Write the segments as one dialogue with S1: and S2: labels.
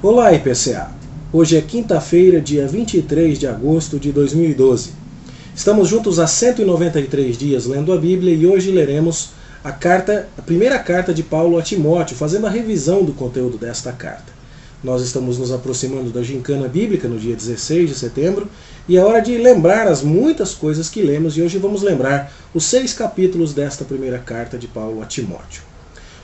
S1: Olá, IPCA! Hoje é quinta-feira, dia 23 de agosto de 2012. Estamos juntos há 193 dias lendo a Bíblia e hoje leremos a primeira carta de Paulo a Timóteo, fazendo a revisão do conteúdo desta carta. Nós estamos nos aproximando da Gincana Bíblica no dia 16 de setembro e é hora de lembrar as muitas coisas que lemos e hoje vamos lembrar os 6 capítulos desta primeira carta de Paulo a Timóteo.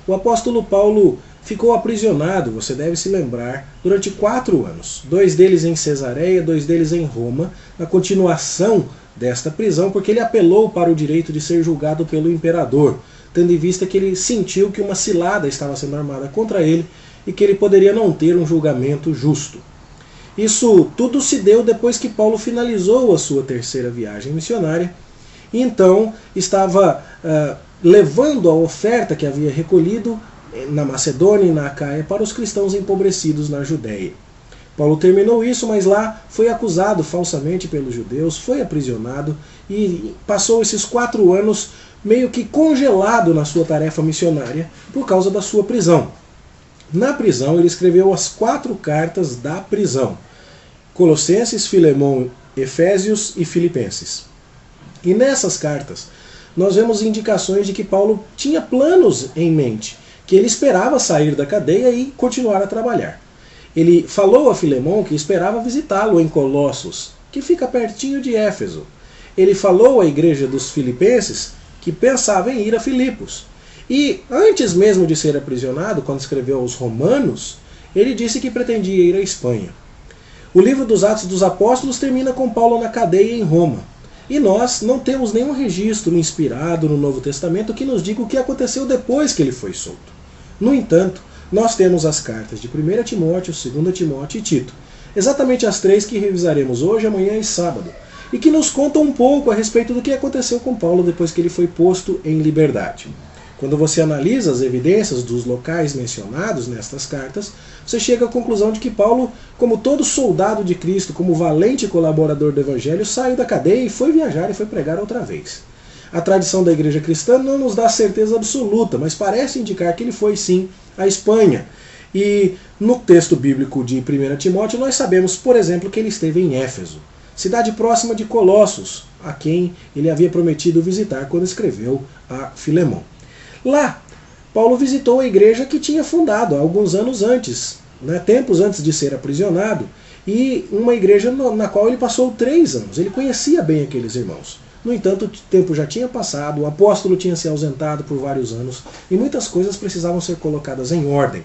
S1: O apóstolo Paulo ficou aprisionado, você deve se lembrar, durante 4 anos. 2 deles em Cesareia, 2 deles em Roma, na continuação desta prisão, porque ele apelou para o direito de ser julgado pelo imperador, tendo em vista que ele sentiu que uma cilada estava sendo armada contra ele e que ele poderia não ter um julgamento justo. Isso tudo se deu depois que Paulo finalizou a sua 3ª viagem missionária e então estava levando a oferta que havia recolhido na Macedônia e na Acaia para os cristãos empobrecidos na Judéia. Paulo terminou isso, mas lá foi acusado falsamente pelos judeus, foi aprisionado e passou esses 4 anos meio que congelado na sua tarefa missionária por causa da sua prisão. Na prisão ele escreveu as 4 cartas da prisão: Colossenses, Filemão, Efésios e Filipenses. E nessas cartas nós vemos indicações de que Paulo tinha planos em mente, que ele esperava sair da cadeia e continuar a trabalhar. Ele falou a Filemão que esperava visitá-lo em Colossos, que fica pertinho de Éfeso. Ele falou à igreja dos Filipenses que pensava em ir a Filipos. E antes mesmo de ser aprisionado, quando escreveu aos Romanos, ele disse que pretendia ir à Espanha. O livro dos Atos dos Apóstolos termina com Paulo na cadeia em Roma. E nós não temos nenhum registro inspirado no Novo Testamento que nos diga o que aconteceu depois que ele foi solto. No entanto, nós temos as cartas de 1 Timóteo, 2 Timóteo e Tito, exatamente as 3 que revisaremos hoje, amanhã e sábado, e que nos contam um pouco a respeito do que aconteceu com Paulo depois que ele foi posto em liberdade. Quando você analisa as evidências dos locais mencionados nestas cartas, você chega à conclusão de que Paulo, como todo soldado de Cristo, como valente colaborador do Evangelho, saiu da cadeia e foi viajar e foi pregar outra vez. A tradição da igreja cristã não nos dá certeza absoluta, mas parece indicar que ele foi sim à Espanha. E no texto bíblico de 1 Timóteo nós sabemos, por exemplo, que ele esteve em Éfeso, cidade próxima de Colossos, a quem ele havia prometido visitar quando escreveu a Filemão. Lá, Paulo visitou a igreja que tinha fundado há alguns anos antes, tempos antes de ser aprisionado, e uma igreja na qual ele passou 3 anos. Ele conhecia bem aqueles irmãos. No entanto, o tempo já tinha passado, o apóstolo tinha se ausentado por vários anos e muitas coisas precisavam ser colocadas em ordem.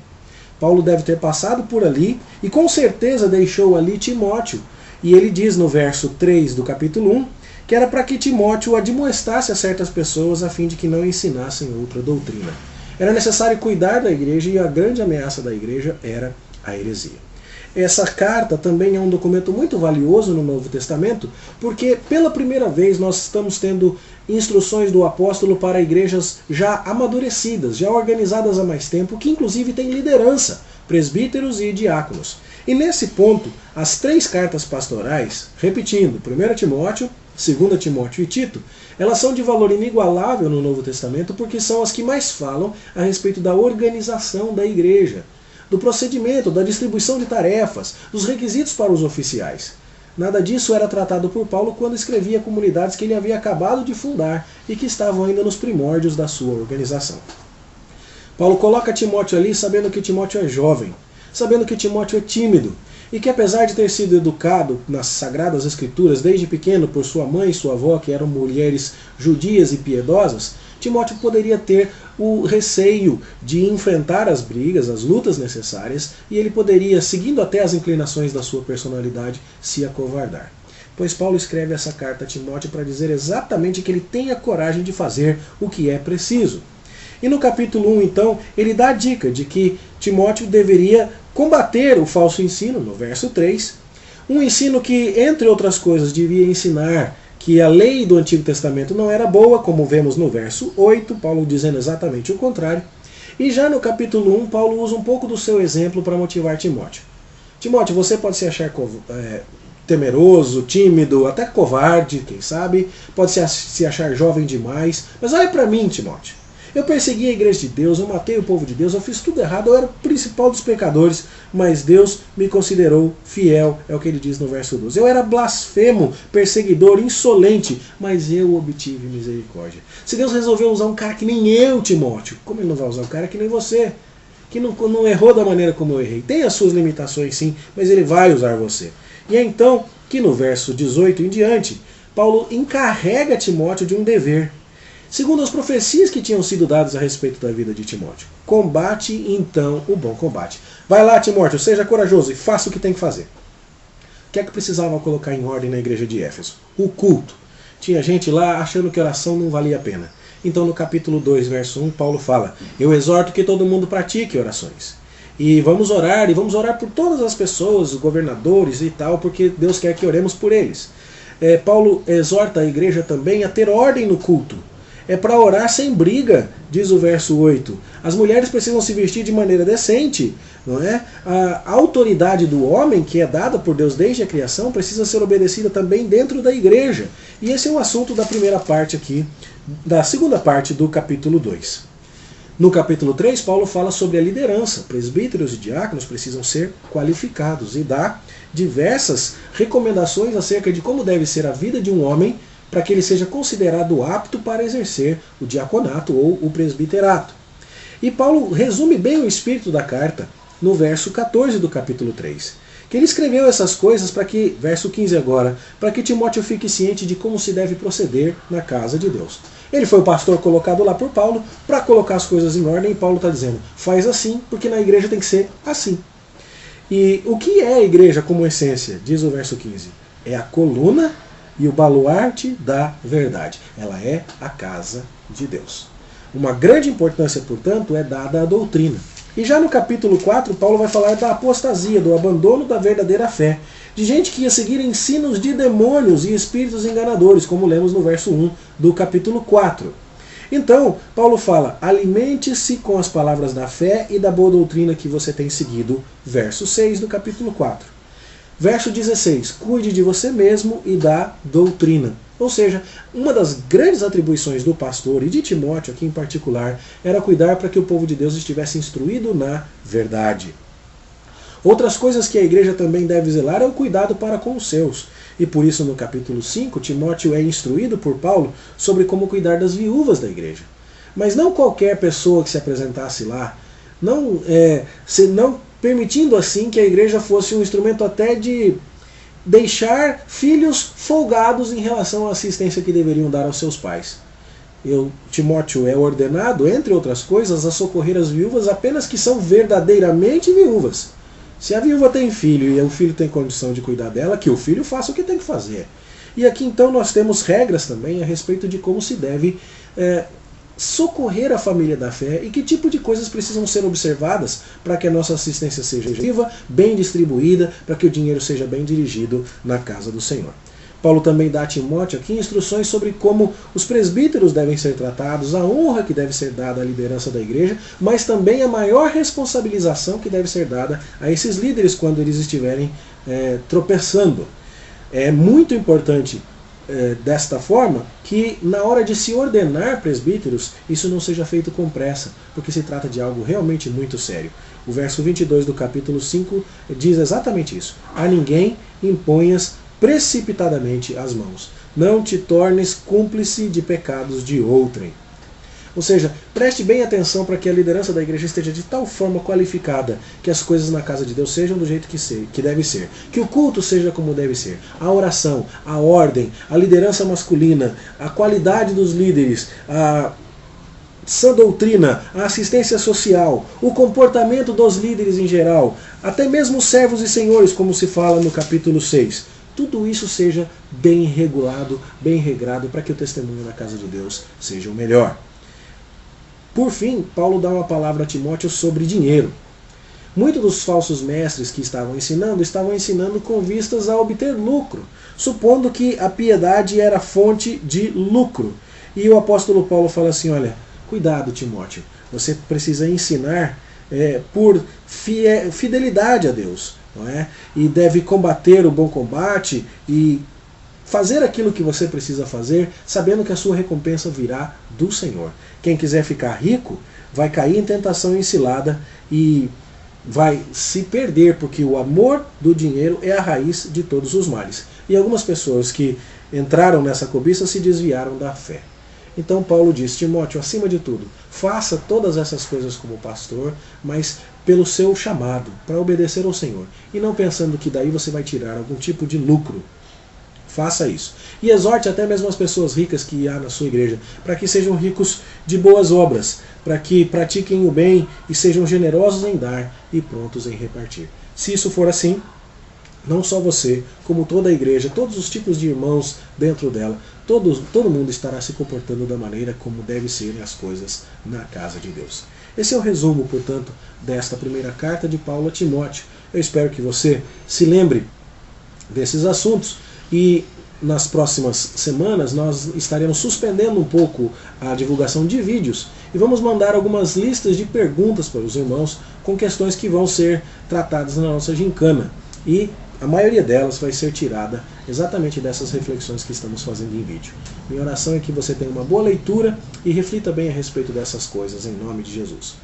S1: Paulo deve ter passado por ali e com certeza deixou ali Timóteo. E ele diz no verso 3 do capítulo 1 que era para que Timóteo admoestasse a certas pessoas a fim de que não ensinassem outra doutrina. Era necessário cuidar da igreja e a grande ameaça da igreja era a heresia. Essa carta também é um documento muito valioso no Novo Testamento, porque pela primeira vez nós estamos tendo instruções do apóstolo para igrejas já amadurecidas, já organizadas há mais tempo, que inclusive têm liderança, presbíteros e diáconos. E nesse ponto, as 3 cartas pastorais, repetindo, 1 Timóteo, 2 Timóteo e Tito, elas são de valor inigualável no Novo Testamento porque são as que mais falam a respeito da organização da igreja, do procedimento, da distribuição de tarefas, dos requisitos para os oficiais. Nada disso era tratado por Paulo quando escrevia comunidades que ele havia acabado de fundar e que estavam ainda nos primórdios da sua organização. Paulo coloca Timóteo ali sabendo que Timóteo é jovem, sabendo que Timóteo é tímido, e que apesar de ter sido educado nas Sagradas Escrituras desde pequeno por sua mãe e sua avó, que eram mulheres judias e piedosas, Timóteo poderia ter o receio de enfrentar as brigas, as lutas necessárias, e ele poderia, seguindo até as inclinações da sua personalidade, se acovardar. Pois Paulo escreve essa carta a Timóteo para dizer exatamente que ele tem a coragem de fazer o que é preciso. E no capítulo 1, então, ele dá a dica de que Timóteo deveria combater o falso ensino, no verso 3, um ensino que, entre outras coisas, devia ensinar que a lei do Antigo Testamento não era boa, como vemos no verso 8, Paulo dizendo exatamente o contrário. E já no capítulo 1, Paulo usa um pouco do seu exemplo para motivar Timóteo. Timóteo, você pode se achar temeroso, tímido, até covarde, quem sabe, pode se achar jovem demais, mas olha para mim, Timóteo. Eu persegui a igreja de Deus, eu matei o povo de Deus, eu fiz tudo errado, eu era o principal dos pecadores, mas Deus me considerou fiel, é o que ele diz no verso 12. Eu era blasfemo, perseguidor, insolente, mas eu obtive misericórdia. Se Deus resolveu usar um cara que nem eu, Timóteo, como ele não vai usar um cara que nem você? Que não errou da maneira como eu errei. Tem as suas limitações sim, mas ele vai usar você. E é então que no verso 18 em diante, Paulo encarrega Timóteo de um dever. Segundo as profecias que tinham sido dadas a respeito da vida de Timóteo. Combate então o bom combate. Vai lá, Timóteo, seja corajoso e faça o que tem que fazer. O que é que precisava colocar em ordem na igreja de Éfeso? O culto. Tinha gente lá achando que oração não valia a pena. Então no capítulo 2, verso 1, Paulo fala: eu exorto que todo mundo pratique orações. E vamos orar por todas as pessoas, os governadores e tal, porque Deus quer que oremos por eles. Paulo exorta a igreja também a ter ordem no culto. É para orar sem briga, diz o verso 8. As mulheres precisam se vestir de maneira decente, não é? A autoridade do homem, que é dada por Deus desde a criação, precisa ser obedecida também dentro da igreja. E esse é o assunto da primeira parte aqui, da segunda parte do capítulo 2. No capítulo 3, Paulo fala sobre a liderança. Presbíteros e diáconos precisam ser qualificados e dá diversas recomendações acerca de como deve ser a vida de um homem para que ele seja considerado apto para exercer o diaconato ou o presbiterato. E Paulo resume bem o espírito da carta no verso 14 do capítulo 3. Que ele escreveu essas coisas para que, verso 15 agora, para que Timóteo fique ciente de como se deve proceder na casa de Deus. Ele foi o pastor colocado lá por Paulo para colocar as coisas em ordem, e Paulo está dizendo, faz assim, porque na igreja tem que ser assim. E o que é a igreja como essência? Diz o verso 15. É a coluna e o baluarte da verdade. Ela é a casa de Deus. Uma grande importância, portanto, é dada à doutrina. E já no capítulo 4, Paulo vai falar da apostasia, do abandono da verdadeira fé, de gente que ia seguir ensinos de demônios e espíritos enganadores, como lemos no verso 1 do capítulo 4. Então, Paulo fala, alimente-se com as palavras da fé e da boa doutrina que você tem seguido, verso 6 do capítulo 4. Verso 16, cuide de você mesmo e da doutrina. Ou seja, uma das grandes atribuições do pastor e de Timóteo aqui em particular era cuidar para que o povo de Deus estivesse instruído na verdade. Outras coisas que a igreja também deve zelar é o cuidado para com os seus. E por isso no capítulo 5, Timóteo é instruído por Paulo sobre como cuidar das viúvas da igreja. Mas não qualquer pessoa que se apresentasse lá, não permitindo assim que a igreja fosse um instrumento até de deixar filhos folgados em relação à assistência que deveriam dar aos seus pais. Timóteo é ordenado, entre outras coisas, a socorrer as viúvas apenas que são verdadeiramente viúvas. Se a viúva tem filho e o filho tem condição de cuidar dela, que o filho faça o que tem que fazer. E aqui então nós temos regras também a respeito de como se deve socorrer a família da fé e que tipo de coisas precisam ser observadas para que a nossa assistência seja efetiva, bem distribuída, para que o dinheiro seja bem dirigido na casa do Senhor. Paulo também dá a Timóteo aqui instruções sobre como os presbíteros devem ser tratados, a honra que deve ser dada à liderança da igreja, mas também a maior responsabilização que deve ser dada a esses líderes quando eles estiverem tropeçando. É muito importante desta forma que na hora de se ordenar presbíteros, isso não seja feito com pressa, porque se trata de algo realmente muito sério. O verso 22 do capítulo 5 diz exatamente isso. A ninguém imponhas precipitadamente as mãos. Não te tornes cúmplice de pecados de outrem. Ou seja, preste bem atenção para que a liderança da igreja esteja de tal forma qualificada que as coisas na casa de Deus sejam do jeito que deve ser. Que o culto seja como deve ser. A oração, a ordem, a liderança masculina, a qualidade dos líderes, a sã doutrina, a assistência social, o comportamento dos líderes em geral, até mesmo os servos e senhores, como se fala no capítulo 6. Tudo isso seja bem regulado, bem regrado, para que o testemunho na casa de Deus seja o melhor. Por fim, Paulo dá uma palavra a Timóteo sobre dinheiro. Muitos dos falsos mestres que estavam ensinando com vistas a obter lucro, supondo que a piedade era fonte de lucro. E o apóstolo Paulo fala assim, olha, cuidado Timóteo, você precisa ensinar por fidelidade a Deus, não é? E deve combater o bom combate e fazer aquilo que você precisa fazer, sabendo que a sua recompensa virá do Senhor. Quem quiser ficar rico vai cair em tentação e em cilada e vai se perder, porque o amor do dinheiro é a raiz de todos os males. E algumas pessoas que entraram nessa cobiça se desviaram da fé. Então Paulo diz: Timóteo, acima de tudo, faça todas essas coisas como pastor, mas pelo seu chamado, para obedecer ao Senhor. E não pensando que daí você vai tirar algum tipo de lucro. Faça isso. E exorte até mesmo as pessoas ricas que há na sua igreja, para que sejam ricos de boas obras, para que pratiquem o bem e sejam generosos em dar e prontos em repartir. Se isso for assim, não só você, como toda a igreja, todos os tipos de irmãos dentro dela, todo mundo estará se comportando da maneira como devem ser as coisas na casa de Deus. Esse é o resumo, portanto, desta primeira carta de Paulo a Timóteo. Eu espero que você se lembre desses assuntos e nas próximas semanas nós estaremos suspendendo um pouco a divulgação de vídeos e vamos mandar algumas listas de perguntas para os irmãos com questões que vão ser tratadas na nossa gincana. E a maioria delas vai ser tirada exatamente dessas reflexões que estamos fazendo em vídeo. Minha oração é que você tenha uma boa leitura e reflita bem a respeito dessas coisas, em nome de Jesus.